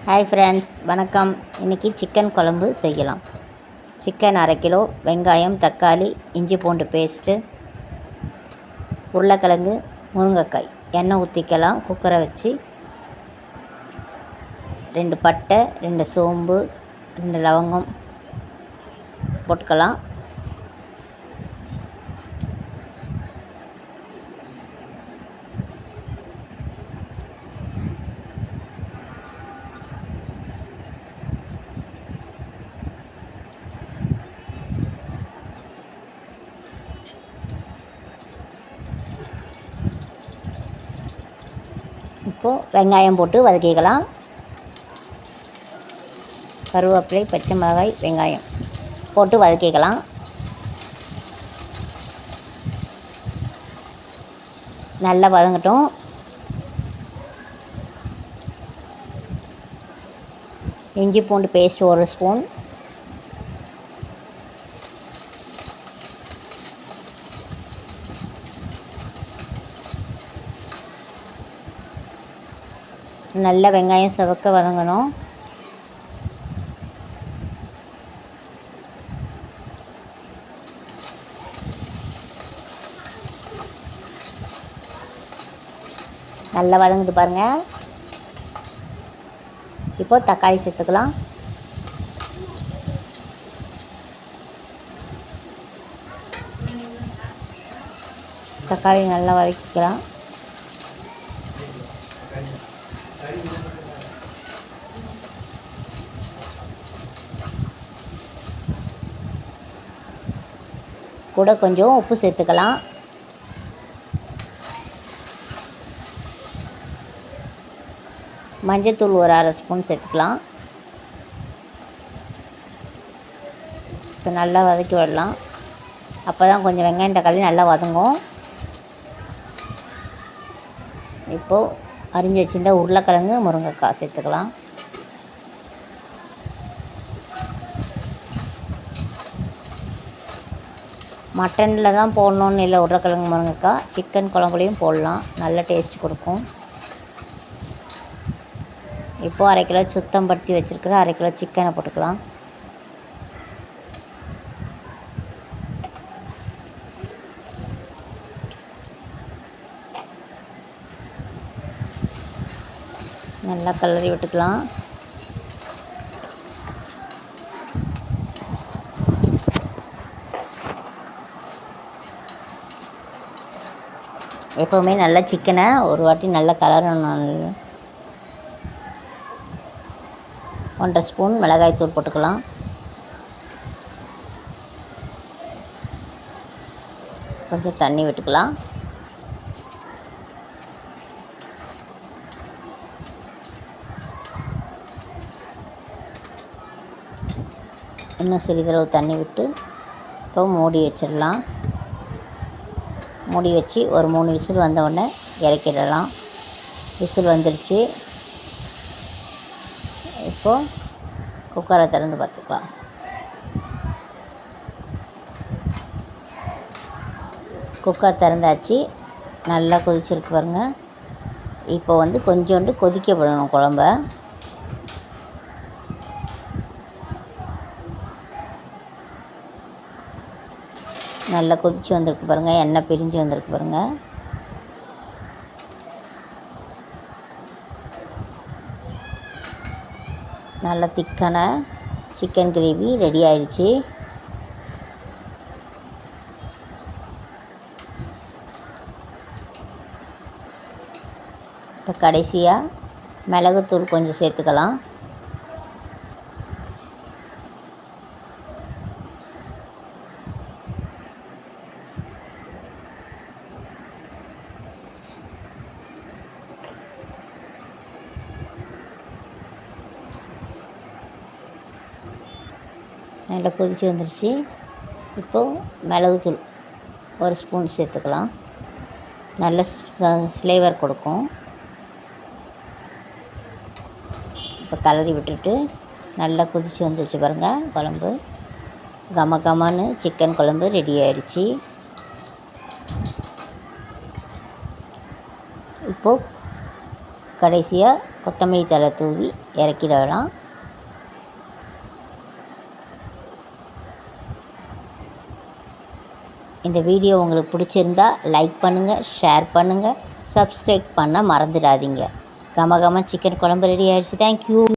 Hi friends, வணக்கம். இன்றைக்கி chicken குழம்பு செய்யலாம். சிக்கன் 1/2 கிலோ, வெங்காயம், தக்காளி, இஞ்சி பூண்டு பேஸ்ட்டு, உருளைக்கிழங்கு, முருங்கைக்காய். எண்ணெய் ஊற்றிக்கலாம். குக்கரை வச்சு 2 பட்டை, 2 சோம்பு, 2 லவங்கம் போட்டுக்கலாம். இப்போது வெங்காயம் போட்டு வதக்கிக்கலாம். கருவேப்பிலை, பச்சை மிளகாய், வெங்காயம் போட்டு வதக்கிக்கலாம். நல்லா வதங்கட்டும். இஞ்சி பூண்டு பேஸ்ட் 1 ஸ்பூன், நல்ல வெங்காயம் செவக்க வதங்கணும். நல்லா வதங்குது பாருங்கள். இப்போது தக்காளி சேர்த்துக்கலாம். தக்காளி நல்லா வதக்கிக்கலாம். கூட கொஞ்சம் உப்பு சேர்த்துக்கலாம். மஞ்சத்தூள் ஒரு 1/2 ஸ்பூன் சேர்த்துக்கலாம். இப்போ நல்லா வதக்கி விடலாம். அப்போ தான் கொஞ்சம் வெங்காயம் தக்காளி நல்லா வதங்கும். இப்போது அரிஞ்சு வச்சுருந்த உருளைக்கிழங்கு, முருங்கைக்காய் சேர்த்துக்கலாம். மட்டனில் தான் போடணுன்னு இல்லை, உருளைக்கிழங்கு முருங்கைக்காய் சிக்கன் குழம்புலையும் போடலாம். நல்ல டேஸ்ட் கொடுக்கும். இப்போது 1/2 கிலோ சுத்தம் படுத்தி வச்சுருக்கிற 1/2 கிலோ சிக்கனை போட்டுக்கலாம். நல்லா கிளறி விட்டுக்கலாம். எப்போவுமே நல்லா சிக்கனை ஒரு வாட்டி நல்லா கிளறணும். 1/2 ஸ்பூன் மிளகாய்த்தூள் போட்டுக்கலாம். கொஞ்சம் தண்ணி விட்டுக்கலாம். இன்னும் சிறிதளவு தண்ணி விட்டு இப்போ மூடி வச்சிடலாம். மூடி வச்சு ஒரு 3 விசில் வந்தவுடனே இறக்கிடலாம். விசில் வந்துடுச்சு. இப்போது குக்கரை திறந்து பார்த்துக்கலாம். குக்கர் திறந்தாச்சு. நல்லா கொதிச்சிருக்கு பாருங்கள். இப்போ கொஞ்சோண்டு கொதிக்க விடணும் குழம்ப. நல்லா கொதித்து வந்திருக்கு பாருங்கள். எண்ணெய் பிரிஞ்சு வந்திருக்கு பாருங்கள். நல்ல திக்கான சிக்கன் கிரேவி ரெடி ஆயிடுச்சு. இப்போ கடைசியாக மிளகுத்தூள் கொஞ்சம் சேர்த்துக்கலாம். நல்லா கொதித்து வந்துடுச்சு. இப்போது மிளகுத்தூள் 1 ஸ்பூன் சேர்த்துக்கலாம். நல்ல ஃப்ளேவர் கொடுக்கும். இப்போ கிளறி விட்டுட்டு நல்லா கொதித்து வந்துடுச்சு பாருங்கள். குழம்பு கம கமன்னு சிக்கன் குழம்பு ரெடி ஆகிடுச்சு. இப்போது கடைசியாக கொத்தமல்லி தழை தூவி இறக்கிடலாம். இந்த வீடியோ உங்களுக்கு பிடிச்சிருந்தா லைக் பண்ணுங்கள், ஷேர் பண்ணுங்கள், சப்ஸ்கிரைப் பண்ண மறந்துடாதீங்க. கமகம சிக்கன் குழம்பு ரெடி ஆகிடுச்சு. தேங்க்யூ.